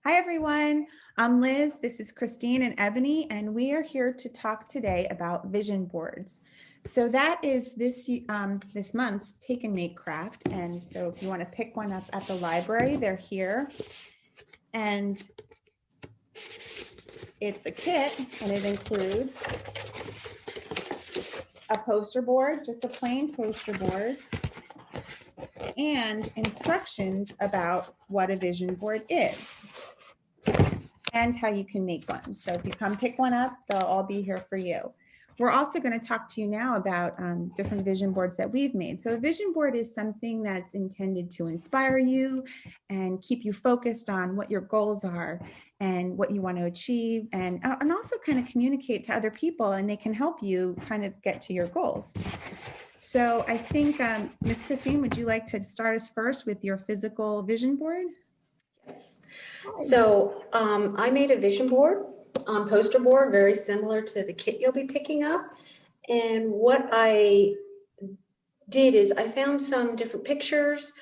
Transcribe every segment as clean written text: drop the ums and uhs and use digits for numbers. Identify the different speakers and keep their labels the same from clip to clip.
Speaker 1: Hi, everyone. I'm Liz. This is Christine and Ebony, and we are here to talk today about vision boards. So that is this month's Take and Make craft. And so if you want to pick one up at the library, they're here. And it's a kit, and it includes a poster board, just a plain poster board, and instructions about what a vision board is and how you can make one. So if you come pick one up, they'll all be here for you. We're also going to talk to you now about different vision boards that we've made. So a vision board is something that's intended to inspire you and keep you focused on what your goals are and what you want to achieve, and also kind of communicate to other people, and they can help you kind of get to your goals. So I think, Ms. Christine, would you like to start us first with your physical vision board?
Speaker 2: Yes. So I made a vision board, poster board, very similar to the kit you'll be picking up. And what I did is I found some different pictures,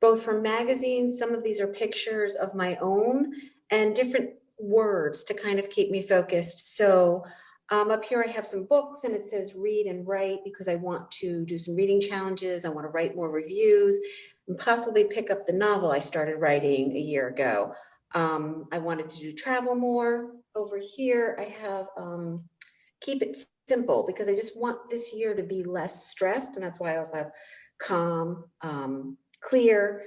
Speaker 2: both from magazines. Some of these are pictures of my own and different words to kind of keep me focused. So up here I have some books, and it says read and write because I want to do some reading challenges. I want to write more reviews and possibly pick up the novel I started writing a year ago. I wanted to do travel more. Over here I have keep it simple because I just want this year to be less stressed, and that's why I also have calm, clear.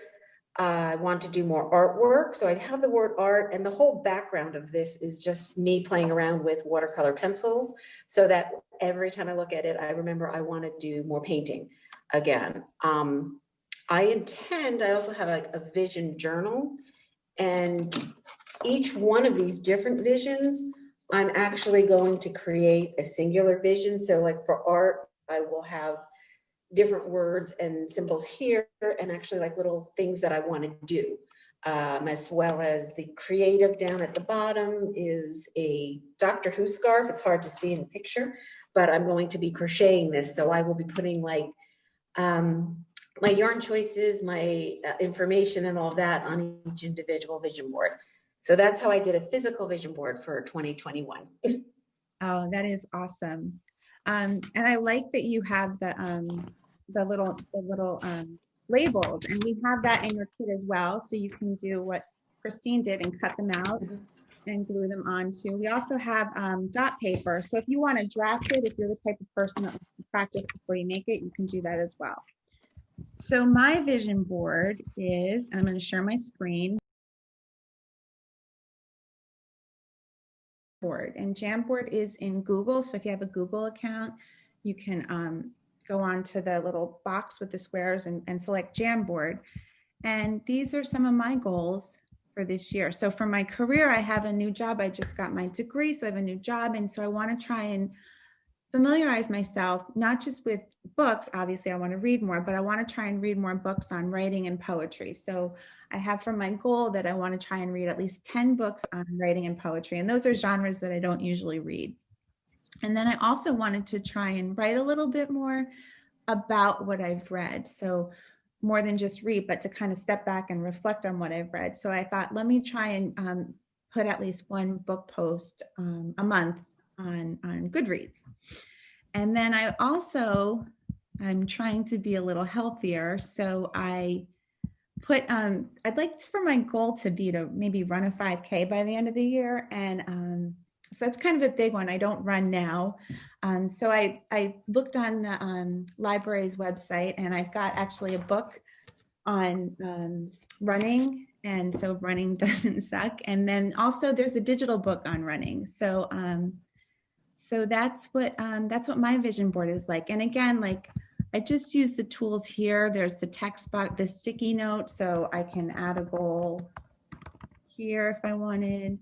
Speaker 2: I want to do more artwork, so I have the word art, and the whole background of this is just me playing around with watercolor pencils so that every time I look at it, I remember I want to do more painting again. I also have like a vision journal, and each one of these different visions, I'm actually going to create a singular vision. So like for art, I will have different words and symbols here, and actually like little things that I want to do, as well as the creative down at the bottom is a Doctor Who scarf. It's hard to see in the picture, but I'm going to be crocheting this. So I will be putting like my yarn choices, my information and all of that on each individual vision board. So that's how I did a physical vision board for 2021.
Speaker 1: Oh, that is awesome. And I like that you have the little labels, and we have that in your kit as well. So you can do what Christine did and cut them out and glue them onto. We also have dot paper. So if you want to draft it, if you're the type of person that wants to practice before you make it, you can do that as well. So my vision board is, and I'm going to share my screen. Board, and Jamboard is in Google. So if you have a Google account, you can go on to the little box with the squares and select Jamboard. And these are some of my goals for this year. So for my career, I have a new job. I just got my degree, so I have a new job. And so I want to try and familiarize myself, not just with books. Obviously, I want to read more, but I want to try and read more books on writing and poetry. So I have for my goal that I want to try and read at least 10 books on writing and poetry. And those are genres that I don't usually read. And then I also wanted to try and write a little bit more about what I've read. So more than just read, but to kind of step back and reflect on what I've read. So I thought, let me try and put at least one book post a month on Goodreads. And then I'm trying to be a little healthier. So I put, I'd like for my goal to be to maybe run a 5K by the end of the year. And so that's kind of a big one. I don't run now. So I looked on the library's website, and I've got actually a book on running. And so running doesn't suck. And then also there's a digital book on running. So that's what my vision board is like. And again, like I just use the tools here. There's the text box, the sticky note, so I can add a goal here if I wanted.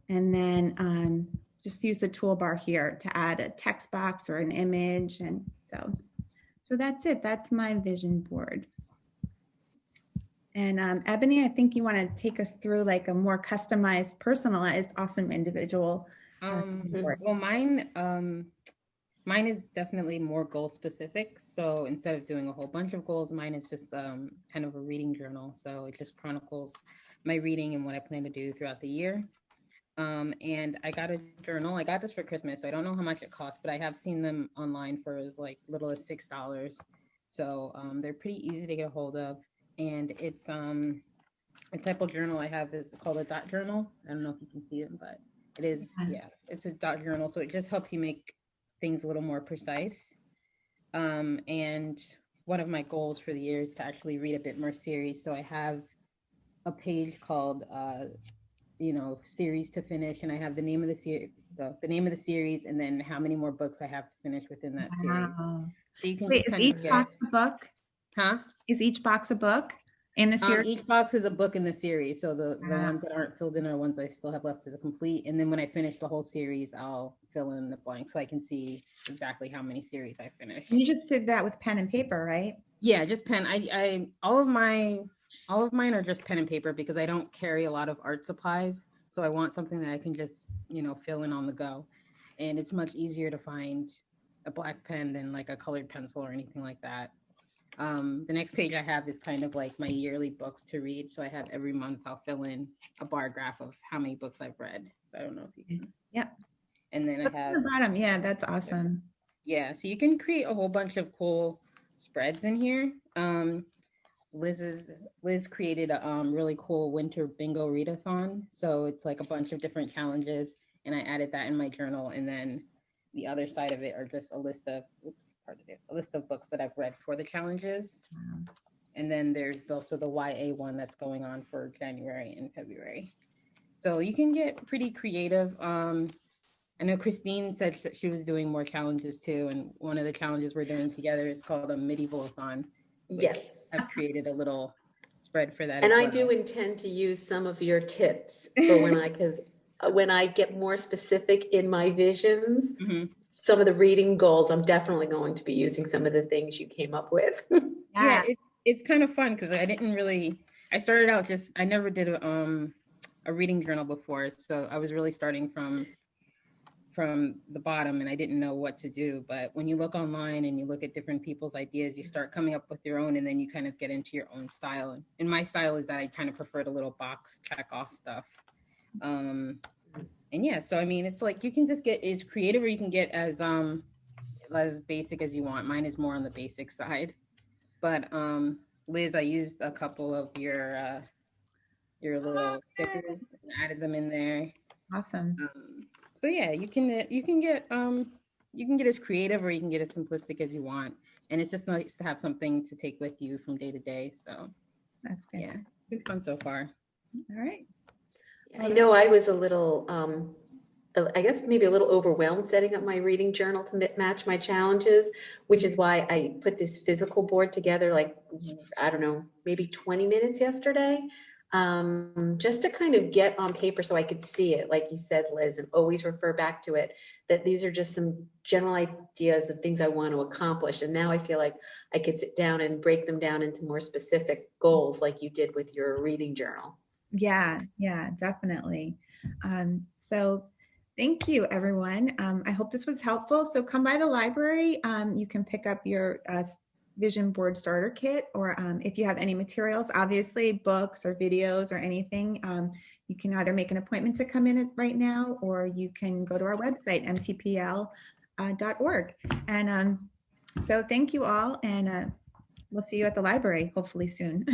Speaker 1: And then just use the toolbar here to add a text box or an image. And so that's it. That's my vision board. And Ebony, I think you want to take us through like a more customized, personalized, awesome individual.
Speaker 3: Well, mine Mine is definitely more goal specific. So instead of doing a whole bunch of goals, mine is just kind of a reading journal. So it just chronicles my reading and what I plan to do throughout the year. And I got a journal. I got this for Christmas, so I don't know how much it costs, but I have seen them online for as like little as $6. So they're pretty easy to get a hold of. And it's a type of journal I have is called a dot journal. I don't know if you can see it, but it is, yeah, it's a dot journal. So it just helps you make things a little more precise. And one of my goals for the year is to actually read a bit more series. So I have a page called series to finish, and I have the name of the series, the name of the series, and then how many more books I have to finish within that series.
Speaker 1: Wow.
Speaker 3: So you can
Speaker 1: Wait,
Speaker 3: just
Speaker 1: is
Speaker 3: kind
Speaker 1: each
Speaker 3: of get,
Speaker 1: box a book?
Speaker 3: huh?
Speaker 1: Is each box a book in the series?
Speaker 3: Each box is a book in the series. So the
Speaker 1: Wow.
Speaker 3: ones that aren't filled in are ones I still have left to complete. And then when I finish the whole series, I'll fill in the blank so I can see exactly how many series I finished.
Speaker 1: And you just did that with pen and paper, right?
Speaker 3: Yeah, just pen. I all of mine are just pen and paper because I don't carry a lot of art supplies. So I want something that I can just, fill in on the go. And it's much easier to find a black pen than like a colored pencil or anything like that. The next page I have is kind of like my yearly books to read. So I have every month I'll fill in a bar graph of how many books I've read. So I don't know if you can.
Speaker 1: Yep.
Speaker 3: And then
Speaker 1: Look
Speaker 3: I
Speaker 1: at
Speaker 3: have,
Speaker 1: the bottom. Yeah, that's awesome.
Speaker 3: yeah, so you can create a whole bunch of cool spreads in here. Liz created a really cool winter bingo readathon. So it's like a bunch of different challenges, and I added that in my journal. And then the other side of it are just a list of a list of books that I've read for the challenges.
Speaker 1: Wow.
Speaker 3: And then there's also the YA one that's going on for January and February. So you can get pretty creative. I know Christine said that she was doing more challenges too, and one of the challenges we're doing together is called a medieval-a-thon.
Speaker 2: Yes.
Speaker 3: I've created a little spread for that.
Speaker 2: And
Speaker 3: as
Speaker 2: I
Speaker 3: well.
Speaker 2: do intend to use some of your tips for because when I get more specific in my visions, some of the reading goals, I'm definitely going to be using some of the things you came up with.
Speaker 3: Yeah, it's kind of fun because I started out I never did a reading journal before. So I was really starting from the bottom and I didn't know what to do. But when you look online and you look at different people's ideas, you start coming up with your own, and then you kind of get into your own style. And my style is that I kind of prefer the little box check off stuff. And yeah, so I mean, it's like you can just get as creative or you can get as basic as you want. Mine is more on the basic side. But Liz, I used a couple of your little stickers and added them in there.
Speaker 1: Awesome.
Speaker 3: So yeah, you can get as creative or you can get as simplistic as you want, and it's just nice to have something to take with you from day to day. So
Speaker 1: that's good.
Speaker 3: Yeah, it's fun so far.
Speaker 1: All right.
Speaker 2: I know I was a little, I guess maybe a little overwhelmed setting up my reading journal to match my challenges, which is why I put this physical board together like, I don't know, maybe 20 minutes yesterday. Just to kind of get on paper so I could see it, like you said, Liz, and always refer back to it, that these are just some general ideas of things I want to accomplish. And now I feel like I could sit down and break them down into more specific goals like you did with your reading journal.
Speaker 1: Yeah, definitely. So thank you, everyone. I hope this was helpful. So come by the library. You can pick up your vision board starter kit, or if you have any materials, obviously books or videos or anything, you can either make an appointment to come in right now, or you can go to our website, mtpl.org. And so thank you all, and we'll see you at the library hopefully soon.